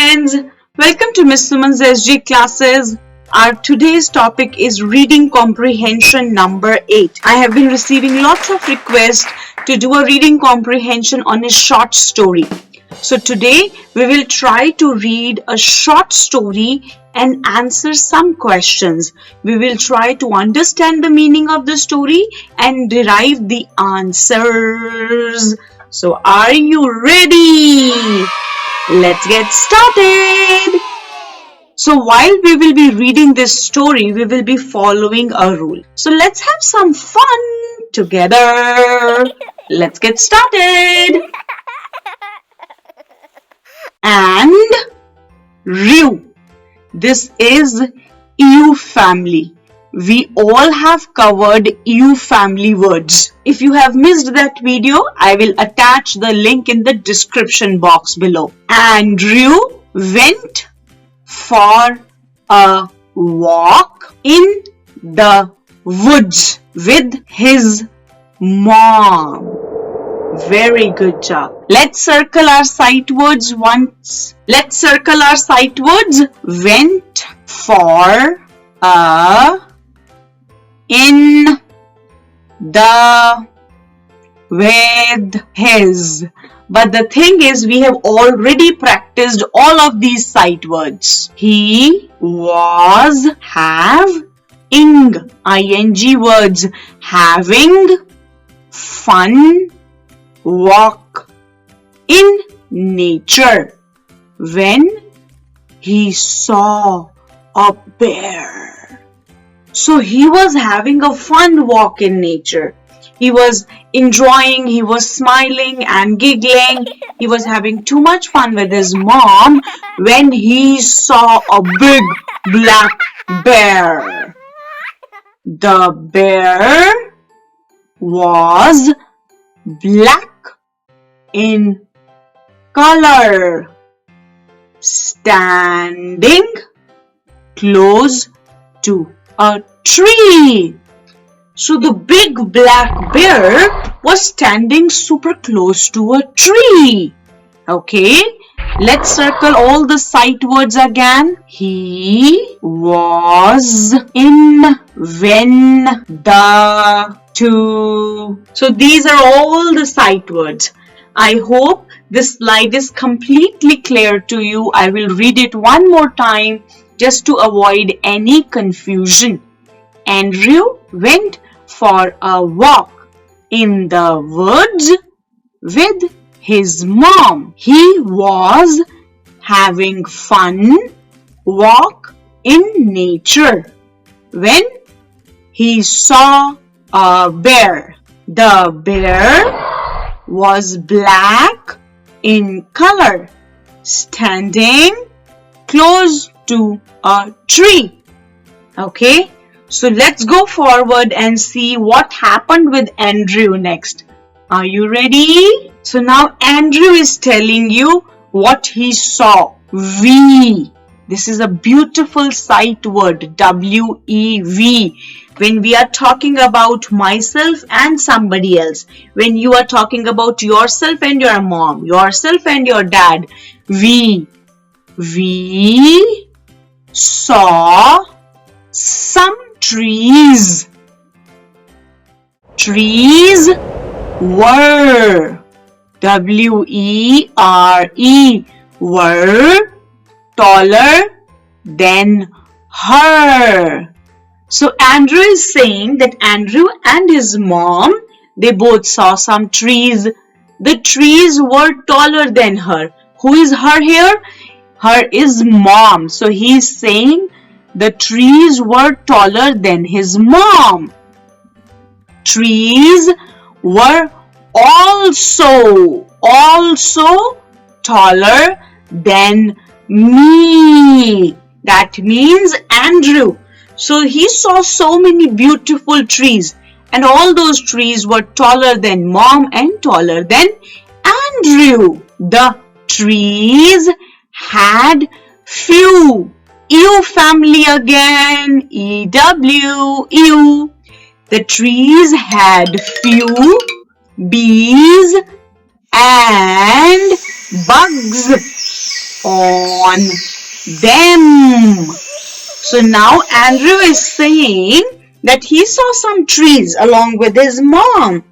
friends, welcome to Miss Suman's SG classes. Our today's topic is Reading Comprehension number 8. I have been receiving lots of requests to do a reading comprehension on a short story. So today we will try to read a short story and answer some questions. We will try to understand the meaning of the story and derive the answers. So are you ready? Let's get started. So while we will be reading this story, we will be following a rule. So let's have some fun together. Let's get started. And Ryu. This is EU family. We all have covered EU family words. If you have missed that video, I will attach the link in the description box below. Andrew went for a walk in the woods with his mom. Very good job. Let's circle our sight words once. Let's circle our sight words. Went for a, in the, with his. But the thing is, we have already practiced all of these sight words. He was, have, ing words, having fun, walk in nature when he saw a bear. So he was having a fun walk in nature. He was enjoying, he was smiling and giggling. He was having too much fun with his mom when he saw a big black bear. The bear was black in color, standing close to a tree. So the big black bear was standing super close to a tree. Okay, let's circle all the sight words again. He was in, when, the, to. So these are all the sight words. I hope this slide is completely clear to you. I will read it one more time just to avoid any confusion. Andrew went for a walk in the woods with his mom. He was having fun walk in nature when he saw a bear. The bear was black in color, standing close to a tree. Okay, so let's go forward and see what happened with Andrew next. Are you ready? So now Andrew is telling you what he saw. We. This is a beautiful sight word. W-E-V. When we are talking about myself and somebody else. When you are talking about yourself and your mom. Yourself and your dad. We saw some trees. Trees were, W-E-R-E, were taller than her. So Andrew is saying that Andrew and his mom, they both saw some trees. The trees were taller than her. Who is her here? Her is mom. So he is saying the trees were taller than his mom. Trees were also taller than me. That means Andrew. So he saw so many beautiful trees, and all those trees were taller than mom and taller than Andrew. The trees had few. EU family again. E-W. The trees had few bees and bugs. on them. So now Andrew is saying that he saw some trees along with his mom,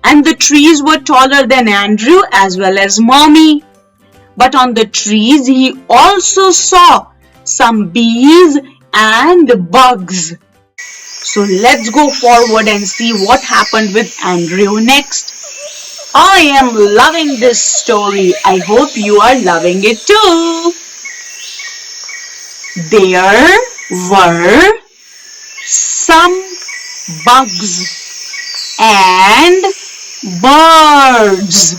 and the trees were taller than Andrew as well as mommy. But on the trees he also saw some bees and bugs. So let's go forward and see what happened with Andrew next. I am loving this story. I hope you are loving it too. There were some bugs and birds.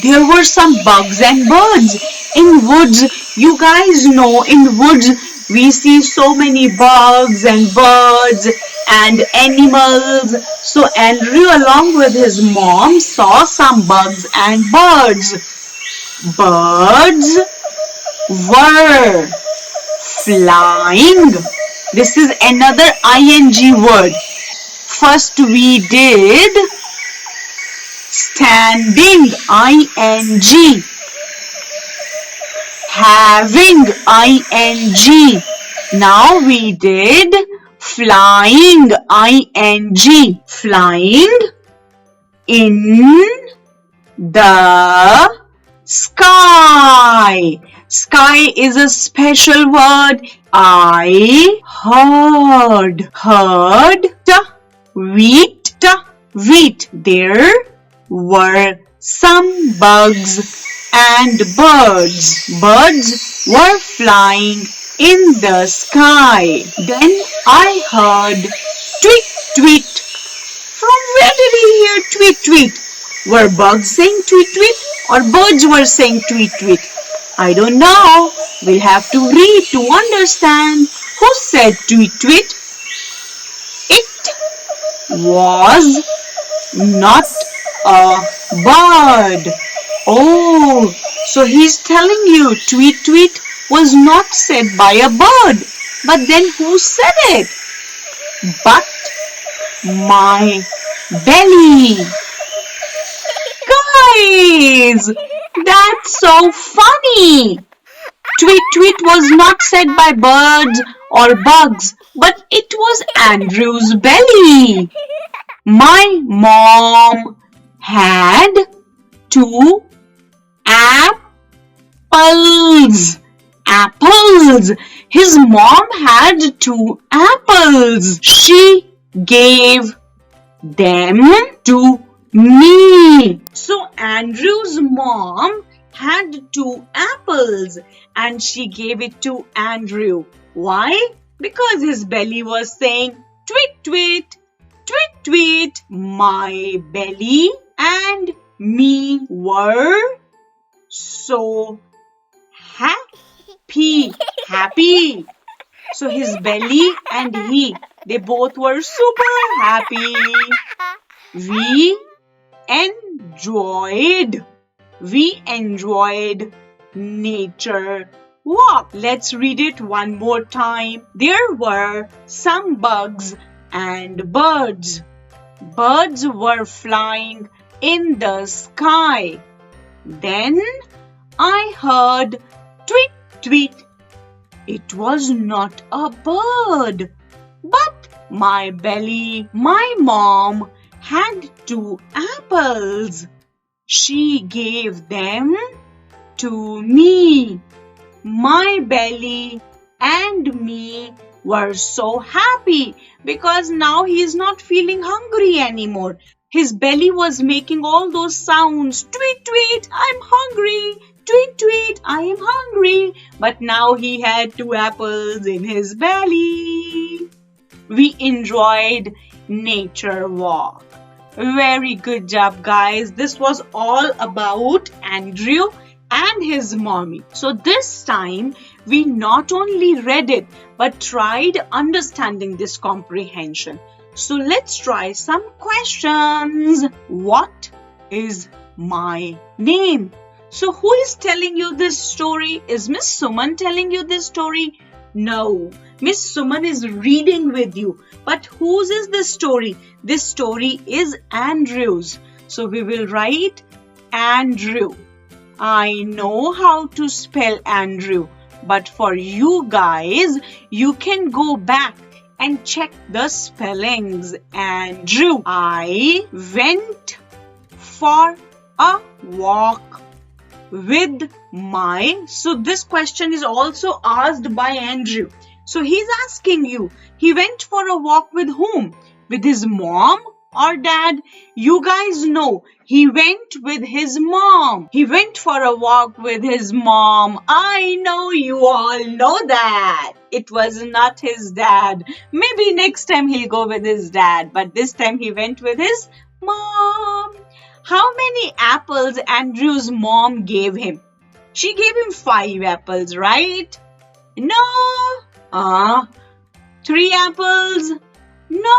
There were some bugs and birds. In woods, you guys know, in woods we see so many bugs and birds and animals. So Andrew along with his mom saw some bugs and birds. Birds were flying. This is another ing word. First we did standing, ing, having, ing. Now we did flying, ing, flying in the sky. Sky is a special word. I heard, wheat. There were some bugs and birds. Birds were flying in the sky. Then I heard tweet, tweet. From where did he hear tweet, tweet? Were bugs saying tweet, tweet, or birds were saying tweet, tweet? I don't know. We'll have to read to understand. Who said tweet, tweet? It was not a bird. Oh, so he's telling you tweet, tweet was not said by a bird. But then who said it? But my belly. Guys, that's so funny. Tweet, tweet was not said by birds or bugs, but it was Andrew's belly. My mom had 2 apples. Apples. His mom had 2 apples. She gave them to me. So Andrew's mom had 2 apples and she gave it to Andrew. Why? Because his belly was saying tweet, tweet, tweet, tweet. My belly and me were so happy. So his belly and they both were super happy. We enjoyed nature walk. Let's read it one more time. There were some bugs and birds. Birds were flying in the sky. Then I heard tweet, tweet. It was not a bird, but my belly. My mom had 2 apples. She gave them to me. My belly and me were so happy because now he is not feeling hungry anymore. His belly was making all those sounds. Tweet, tweet, I'm hungry. Tweet, tweet, I am hungry. But now he had 2 apples in his belly. We enjoyed nature walk. Very good job, guys. This was all about Andrew and his mommy. So this time we not only read it but tried understanding this comprehension. So let's try some questions. What is my name? So who is telling you this story? Is Miss Suman telling you this story? No, Miss Suman is reading with you. But whose is this story? This story is Andrew's. So we will write Andrew. I know how to spell Andrew, but for you guys, you can go back and check the spellings. Andrew. I went for a walk with my. So this question is also asked by Andrew. So he's asking you, he went for a walk with whom? With his mom or dad? You guys know he went with his mom. He went for a walk with his mom. I know you all know that. It was not his dad. Maybe next time he'll go with his dad, but this time he went with his mom. How many apples Andrew's mom gave him? She gave him 5 apples, right? No. 3 apples? No.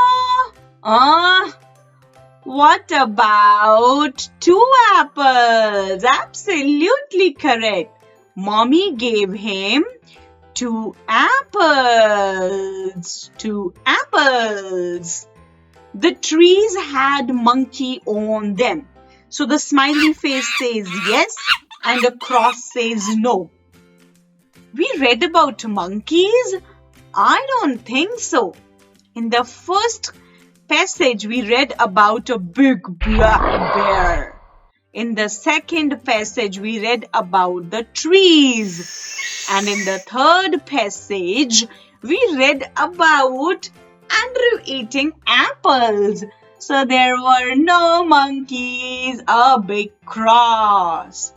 What about 2 apples? Absolutely correct. Mommy gave him 2 apples. 2 apples. The trees had monkey on them. So the smiley face says yes and the cross says no. We read about monkeys? I don't think so. In the first passage, we read about a big black bear. In the second passage, we read about the trees. And in the third passage, we read about Andrew eating apples. So there were no monkeys, a big cross.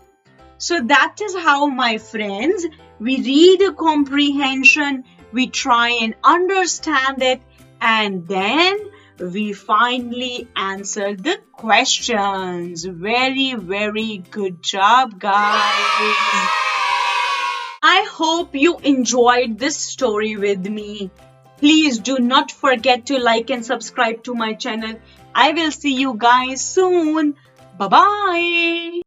So that is how, my friends, we read a comprehension, we try and understand it, and then we finally answer the questions. Very, very good job, guys. I hope you enjoyed this story with me. Please do not forget to like and subscribe to my channel. I will see you guys soon. Bye-bye.